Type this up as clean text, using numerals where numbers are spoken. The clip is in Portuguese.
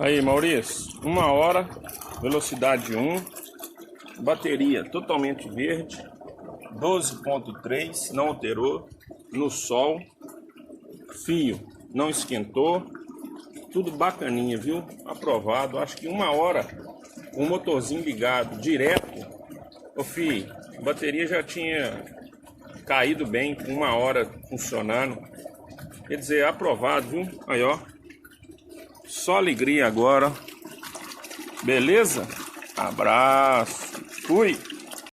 Aí, Maurício, 1 hora, velocidade 1, bateria totalmente verde, 12.3, não alterou, no sol, fio não esquentou, tudo bacaninha, viu? Aprovado, acho que 1 hora, com o motorzinho ligado direto, ô filho, a bateria já tinha caído bem, com 1 hora funcionando, quer dizer, aprovado, viu? Aí, ó. Só alegria agora. Beleza? Abraço. Fui.